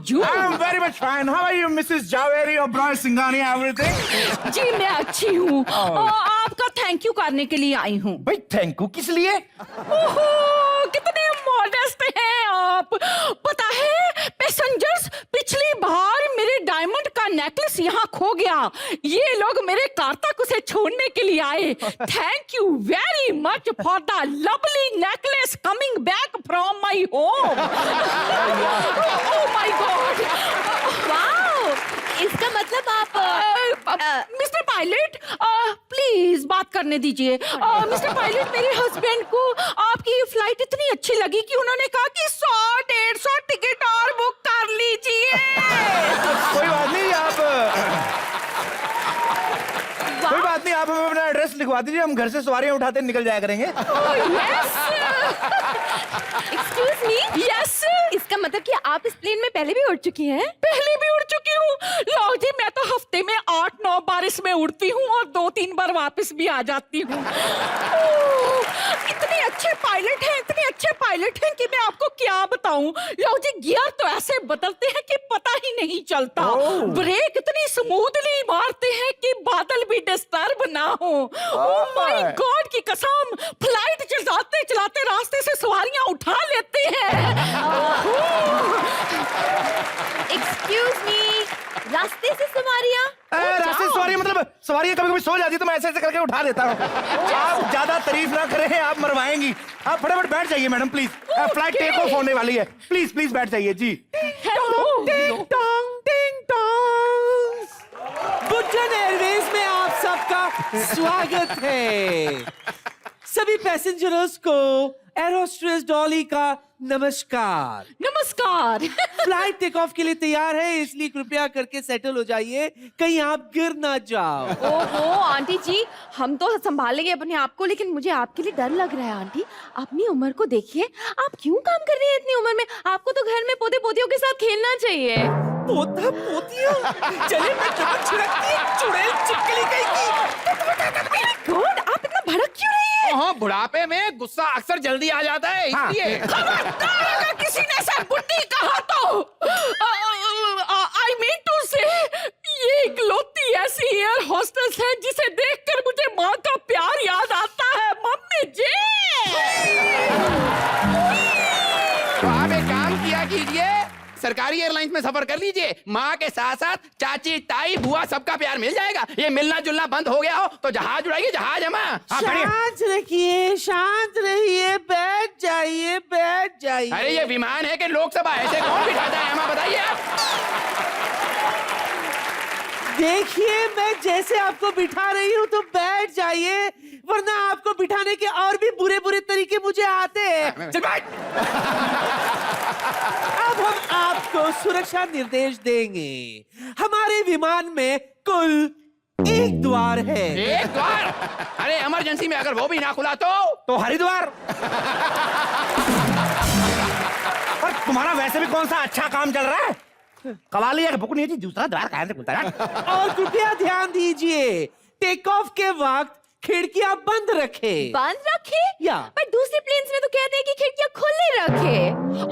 About you? I am very much fine. How are you Mrs Javeri और ब्रॉय Singhania everything? जी मैं अच्छी हूँ। आपका थैंक यू करने के लिए आई हूँ। भाई थैंक यू किस लिए? कितने मॉडेस्ट हैं आप। पता है पैसेंजर्स, पिछली बार मेरे डायमंड का नेकलेस यहाँ खो गया, ये लोग मेरे कार तक उसे छोड़ने के लिए आए। Thank you very much for the lovely necklace coming back from my home. Oh my God, wow, इसका मतलब आप मिस्टर पायलट प्लीज बात करने दीजिए। मिस्टर पायलट, मेरे हस्बैंड को आपकी फ्लाइट इतनी अच्छी लगी कि उन्होंने कहा कि 100-150 टिकट और बुक कर लीजिए। कोई बात नहीं, कोई बात नहीं, आप हमें अपना एड्रेस लिखवा दीजिए, हम घर से सवारियां उठाते निकल जाया करेंगे। एक्सक्यूज मी, यस, इसका मतलब कि आप इस प्लेन में पहले भी उड़ चुकी हैं? पहले भी उड़ चुकी हूँ। लो जी, मैं तो हफ्ते में 8-9 बार इसमें उड़ती हूँ और 2-3 बार वापस भी आ जाती हूँ। इतने अच्छे पायलट हैं, इतने अच्छे पायलट हैं कि मैं आपको क्या बताऊं। लो जी, गियर तो ऐसे बदलते हैं कि पता ही नहीं चलता। ब्रेक इतनी स्मूथली मारते हैं कि बादल भी डिस्टर्ब ना हो। ओह माय गॉड की कसम, फ्लाइट चलाते चलाते रास्ते से सवारियां उठा लेते हैं। एक्सक्यूज मी, रास्ते से सवारियां? रास्ते से सवारियां मतलब सवारियां कभी कभी सो जाती तो मैं ऐसे ऐसे करके उठा देता हूँ। आप ज्यादा तारीफ ना करें, आप मरवाएंगी। आप फटाफट बैठ जाइए madam please, flight take off होने वाली है। प्लीज प्लीज बैठ जाइए जी। बुड्डन एयरवेज में आप सबका स्वागत है। सभी पैसेंजर्स को एयर होस्टेस डॉली का नमस्कार। नमस्कार। फ्लाइट टेक ऑफ के लिए तैयार है, इसलिए कृपया करके सेटल हो जाइए, कहीं आप गिर ना जाओ। ओहो आंटी जी, हम तो संभाल लेंगे अपने आप को, लेकिन मुझे आपके लिए डर लग रहा है। आंटी, अपनी उम्र को देखिए, आप क्यों काम कर रही हैं इतनी उम्र में? आपको तो घर में पोते पोतियों के साथ खेलना चाहिए। पोता पोतियों, चले मैं क्या छिड़कती चुड़ैल चिपकली कहीं। गॉड, आप इतना भड़क क्यों रही हैं? हाँ, बुढ़ापे में गुस्सा अक्सर जल्दी आ जाता है, इसलिए। खबरदार अगर किसी ने ऐसा बुड्ढी कहा तो आई मीन टू से ये इकलौती ऐसी एयर होस्टेस है जिसे देखकर मुझे माँ का प्यार याद आता है। मम्मी जी, तो आप एक काम किया कीजिए, सरकारी एयरलाइंस में सफर कर लीजिए, माँ के साथ साथ चाची ताई बुआ सबका प्यार मिल जाएगा। ये मिलना जुलना बंद हो गया हो तो जहाज उड़ाइए, जहाज है माँ। शांत रखिए, शांत रहिए, बैठ जाइए, बैठ जाइए। अरे ये विमान है कि लोकसभा, ऐसे कौन बिठाता है माँ, बताइए आप। देखिए, मैं जैसे आपको बिठा रही हूँ तो बैठ जाइए, वरना आपको बिठाने के और भी बुरे बुरे तरीके मुझे आते हैं। चल बैठ। अब हम आपको सुरक्षा निर्देश देंगे। हमारे विमान में कुल 1 द्वार है। एक द्वार? अरे इमरजेंसी में अगर वो भी ना खुला तो हरिद्वार। पर तुम्हारा वैसे भी कौन सा अच्छा काम चल रहा है? कवाली है बुक नहीं थी, दूसरा द्वार कहाँ से खुलता है? और कृपया ध्यान दीजिए, टेक ऑफ के वक्त खिड़कियां बंद रखे। बंद रखे? या पर दूसरे प्लेन्स में तो कहते हैं कि खिड़कियां खुली रखे।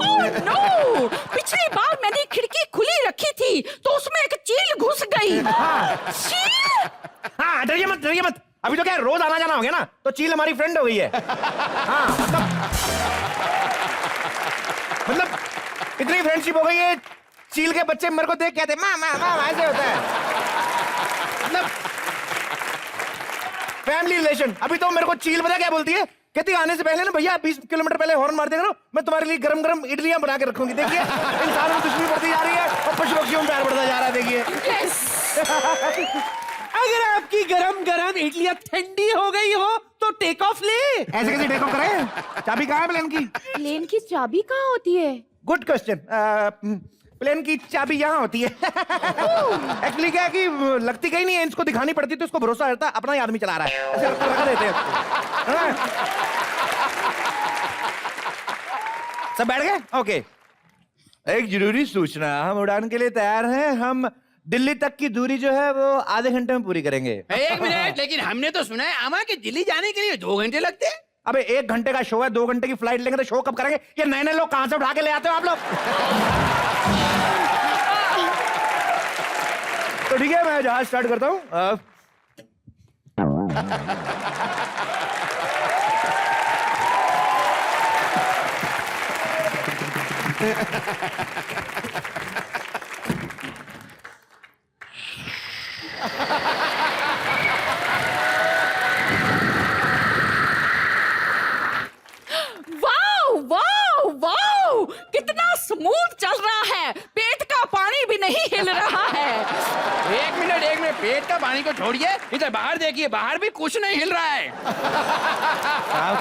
ओह नो, पिछली बार मैंने खिड़की खुली रखी थी तो उसमें एक चील घुस गई। चील? हाँ, डरिए मत, डरिए मत। अभी तो क्या रोज आना जाना हो गया ना, तो चील हमारी फ्रेंड हो गई है। हाँ, मतलब इतनी फ्रेंडशिप हो गई है, चील के बच्चे मेरे को देख कहते माँ माँ माँ, ऐसे होता है। मतलब फैमिली रिलेशन। अभी तो मेरे को चील पता क्या बोलती है, कहती आने से पहले ना भैया 20 किलोमीटर पहले हॉर्न मार दिया करो, मैं तुम्हारे लिए गरम गरम इडलियां बना के रखूंगी। देखिए इंसानों में दुश्मनी बढ़ती जा रही है और पशु पक्षियों में प्यार बढ़ता जा रहा है। देखिए अगर आपकी गरम गरम इडलियां ठंडी हो गई हो तो टेक ऑफ ले। ऐसे कैसे टेक ऑफ करें? चाबी कहाँ है प्लेन की? प्लेन की चाबी कहाँ होती है? Good question. प्लेन की चाबी यहाँ होती है। एक्चुअली क्या है कि लगती कहीं नहीं है, इसको दिखानी पड़ती तो इसको भरोसा रहता अपना ही आदमी चला रहा है, ऐसे रखा देते हैं। सब बैठ गए? ओके। एक जरूरी सूचना, हम उड़ान के लिए तैयार हैं। हम दिल्ली तक की दूरी जो है वो आधे घंटे में पूरी करेंगे। 1 मिनट, लेकिन हमने तो सुना है अमा कि दिल्ली जाने के लिए 2 घंटे लगते हैं। अबे 1 घंटे का शो है, 2 घंटे की फ्लाइट लेंगे तो शो कब करेंगे? ये नए नए लोग कहां से उठा के ले आते हो आप लोग? तो ठीक है, मैं जहाज स्टार्ट करता हूँ। वाओ वाओ वाओ, कितना स्मूथ चल रहा है, पेट का पानी भी नहीं हिल रहा है। एक मिनट, पेट का पानी को छोड़िए, इधर बाहर देखिए, बाहर भी कुछ नहीं हिल रहा है।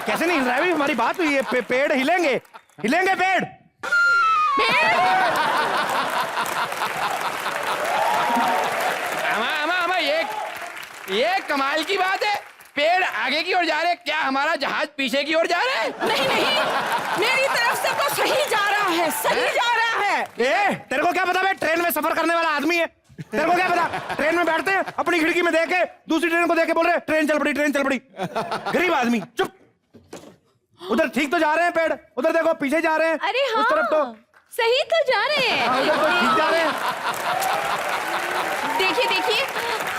कैसे नहीं हिल रहा है? अभी हमारी बात हुई है, पेड़ हिलेंगे, हिलेंगे पेड़। अमा ये कमाल की बात है, पेड़ आगे की ओर जा रहे, क्या हमारा जहाज पीछे की ओर जा रहा है? नहीं नहीं, मेरी तरफ से तो सही जा रहा है, सही जा रहा है। तेरे को क्या पता? मैं ट्रेन में सफर करने वाला आदमी है, तेरे को क्या पता? ट्रेन में बैठते हैं, अपनी खिड़की में देख के दूसरी ट्रेन को देख के बोल रहे ट्रेन चल पड़ी, ट्रेन चल पड़ी। गरीब आदमी, चुप। उधर ठीक तो जा रहे हैं पेड़, उधर देखो पीछे जा रहे हैं। अरे हाँ, उस तरफ तो सही तो जा रहे हैं। उधर तो ठीक जा रहे हैं। देखिए देखिए,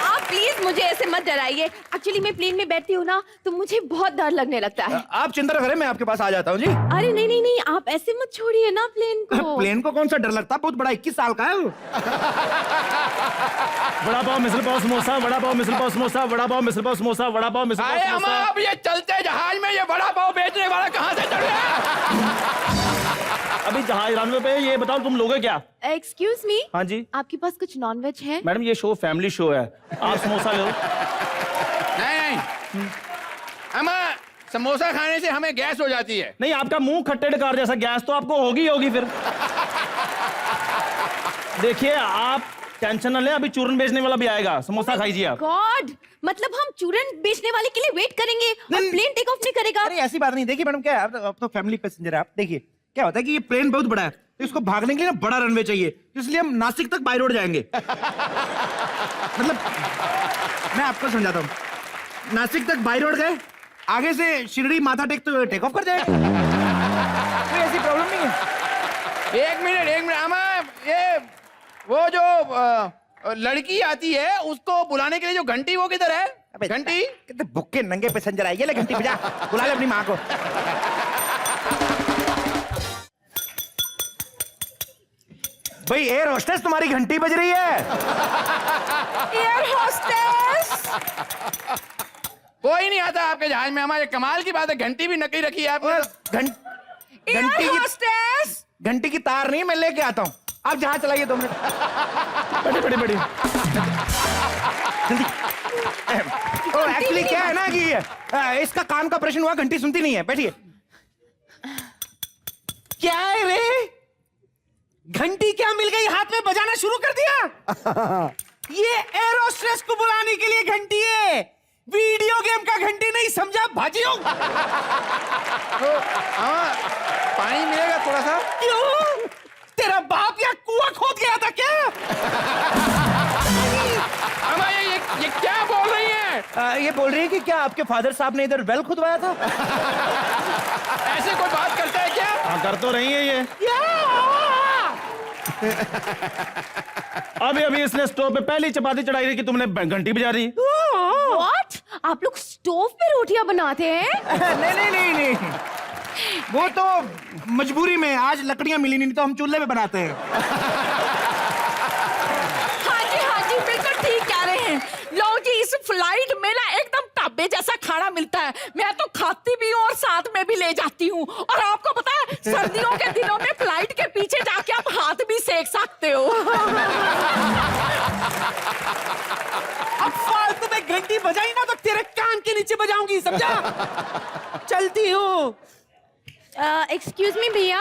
आप प्लीज मुझे ऐसे मत डराइए। एक्चुअली मैं प्लेन में बैठती हूँ ना, तो मुझे बहुत डर लगने लगता है। आप चिंता न करें, मैं आपके पास आ जाता हूँ जी। अरे नहीं नहीं नहीं, आप ऐसे मत छोड़िए ना प्लेन को। प्लेन को कौन सा डर लगता है? बहुत बड़ा, 21 साल का है वो। वड़ा पाव मिसल पाव समोसा, वड़ा पाव मिसल पाव समोसा, वड़ा पाव मिसल पाव समोसा, वड़ा पाव मिसल पाव अरे अमा, समोसा। अब ये चलते जहाज में ये बड़ा पाव बेचने वाला कहाँ से चढ़ गया? अभी जहाज रनवे पे है, ये बताओ तुम लोगे क्या? एक्सक्यूज मी, हाँ जी आपके पास कुछ नॉन वेज है? मैडम, ये शो फैमिली शो है, आप समोसा लो। नहीं अमा, समोसा खाने से हमें गैस हो जाती है। नहीं, आपका मुंह खट्टे डकार जैसा, गैस तो आपको होगी होगी फिर। देखिए आप टेंशन न ले, अभी चूरन बेचने वाला भी आएगा, समोसा खाइए आप। गॉड, मतलब हम चूरन बेचने वाले के लिए वेट करेंगे और प्लेन टेक ऑफ नहीं करेगा? अरे ऐसी बात नहीं। देखिए मैडम, क्या है, आप तो फैमिली पैसेंजर है। आप देखिए क्या होता है कि ये प्लेन बहुत बड़ा है, तो इसको भागने के लिए ना बड़ा रनवे चाहिए, इसलिए हम नासिक तक बाय रोड जाएंगे। मतलब मैं आपको समझाता हूँ, नासिक तक बाय रोड गए, आगे से शिरडी माथा टेक ऑफ कर जाएगा। कोई ऐसी प्रॉब्लम नहीं है। एक मिनट अमा, ये वो जो लड़की आती है उसको बुलाने के लिए जो घंटी, वो किधर है? घंटी? कितने भुक्के नंगे पैसेंजर आएंगे, ले घंटी बजा, बुला ले अपनी माँ को। भाई एयर होस्टेस, तुम्हारी घंटी बज रही है। एयर होस्टेस, कोई नहीं आता आपके जहाज में। हमारे कमाल की बात है, घंटी भी नकली रखी है आपने। एयर होस्टेस, घंटी की तार नहीं, मैं लेके आता हूँ। आप जहाज चलाइए 2 मिनट। बड़ी जल्दी। एक्चुअली क्या है ना कि इसका कान का ऑपरेशन हुआ, घंटी सुनती नहीं है। बैठिए। क्या है रे? घंटी क्या मिल गई, हाथ में बजाना शुरू कर दिया? ये एरोस्ट्रेस को बुलाने के लिए घंटी है, वीडियो गेम का घंटी नहीं, समझा भाजियों? पानी मिलेगा थोड़ा सा? क्यों? तेरा बाप या कुआं खोद गया था क्या? अमा, ये क्या बोल रही है? ये बोल रही है कि क्या आपके फादर साहब ने इधर वेल खुदवाया था? ऐसे कोई बात करता है क्या? हाँ, कर तो रही है ये। अभी इसने स्टोव पे पहली चपाती चढ़ाई थी कि तुमने घंटी बजा रही। What? आप लोग स्टोव पे रोटियां बनाते हैं? नहीं, वो तो मजबूरी में, आज लकड़ियां मिली नहीं तो हम चूल्हे पे बनाते हैं। हाँ जी, बिल्कुल ठीक कह रहे हैं। लो जी, इस फ्लाइट में ना एकदम ढाबे जैसा खाना मिलता है, मैं तो खाती भी हूँ और साथ में भी ले जाती हूँ। और आपको पता है, सर्दियों के दिनों में फ्लाइट के पीछे जाके आप हाथ भी सेक सकते हो। अब फालतू में घंटी बजाई ना तो तेरे कान के नीचे बजाऊंगी, समझा? चलती हूँ। एक्सक्यूज मी भैया,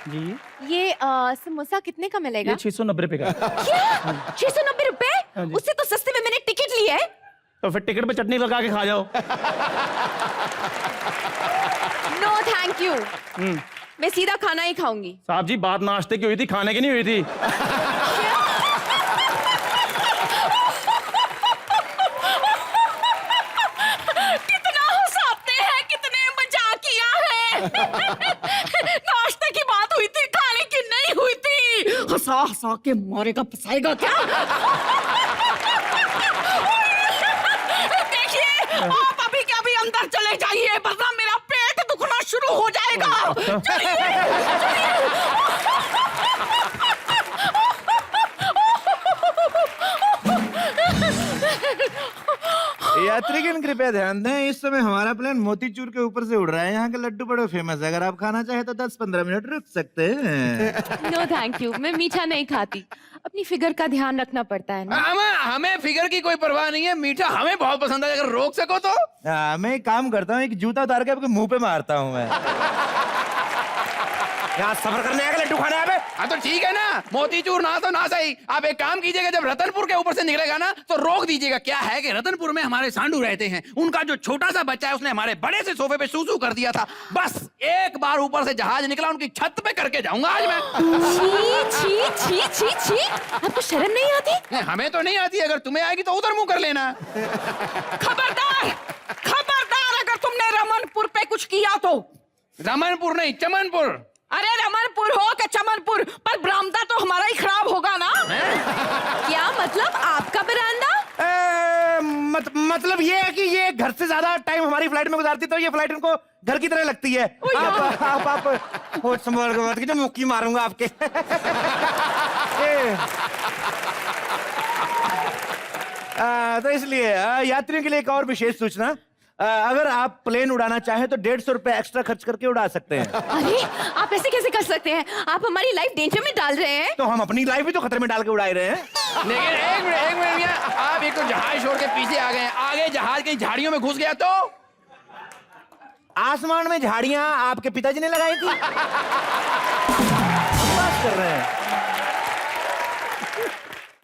जी ये समोसा कितने का मिलेगा? ये 690 रुपए का। क्या? 690 रुपए? हाँ जी। उससे तो सस्ते में मैंने टिकट ली है। तो फिर टिकट पे चटनी लगा के खा जाओ। नो थैंक यू, मैं सीधा खाना ही खाऊंगी। साहब जी, बात नाश्ते की हुई थी, खाने की नहीं हुई थी। कितना हंसाते हैं, कितने मजाकिया हैं। नाश्ते की बात हुई थी, खाने की नहीं हुई थी। हंसा हंसा के मारेगा, फंसाएगा क्या? अंदर चले जाइए वरना मेरा पेट दुखना शुरू हो जाएगा। यात्रीगण कृपया ध्यान दें, इस समय हमारा प्लेन मोतीचूर के ऊपर से उड़ रहा है। यहाँ के लड्डू बड़े फेमस है, अगर आप खाना चाहे तो 10-15 मिनट रुक सकते हैं। नो थैंक यू, मैं मीठा नहीं खाती। अपनी फिगर का ध्यान रखना पड़ता है ना। हमें फिगर की कोई परवाह नहीं है, मीठा हमें बहुत पसंद है, अगर रोक सको तो। मैं एक काम करता हूँ, एक जूता उतार के आपके मुंह पे मारता हूँ मैं। यहाँ सफर करने आएगा, लड्डू खाने आए। हाँ तो ठीक है ना, मोतीचूर ना तो ना सही, आप एक काम कीजिएगा, जब रतनपुर के ऊपर से निकलेगा ना तो रोक दीजिएगा। क्या है कि रतनपुर में हमारे सांडू रहते हैं, उनका जो छोटा सा बच्चा है उसने हमारे बड़े से सोफे पे सूसू कर दिया था। बस एक बार ऊपर से जहाज निकला, उनकी छत पे करके जाऊंगा आज मैं। छी छी छी छी छी, आपको शर्म नहीं आती? हमें तो नहीं आती, अगर तुम्हें आएगी तो उधर मुंह कर लेना। खबरदार, खबरदार, अगर तुमने रमनपुर पे कुछ किया तो। रमनपुर नहीं, चमनपुर। अरे रमनपुर हो कि चमनपुर, पर बरामदा तो हमारा ही खराब होगा ना। क्या मतलब, आपका बरामदा? मतलब ये है कि ये घर से ज्यादा टाइम हमारी फ्लाइट में गुजारती, तो ये फ्लाइट उनको घर की तरह लगती है। आप होठ संभाल के बात कीजिए, मुक्की मारूंगा आपके। तो इसलिए यात्रियों के लिए एक और विशेष सूचना, अगर आप प्लेन उड़ाना चाहें तो 150 रुपए एक्स्ट्रा खर्च करके उड़ा सकते हैं। अरे आप ऐसे कैसे कर सकते हैं? आप हमारी लाइफ डेंजर में डाल रहे हैं। तो हम अपनी लाइफ भी तो खतरे में डाल के उड़ा रहे हैं। लेकिन एक मिनट भैया, आप एक तो जहाज छोड़ के पीछे आ गए, आगे जहाज कहीं झाड़ियों में घुस गया तो? आसमान में झाड़ियां आपके पिताजी ने लगाई थी।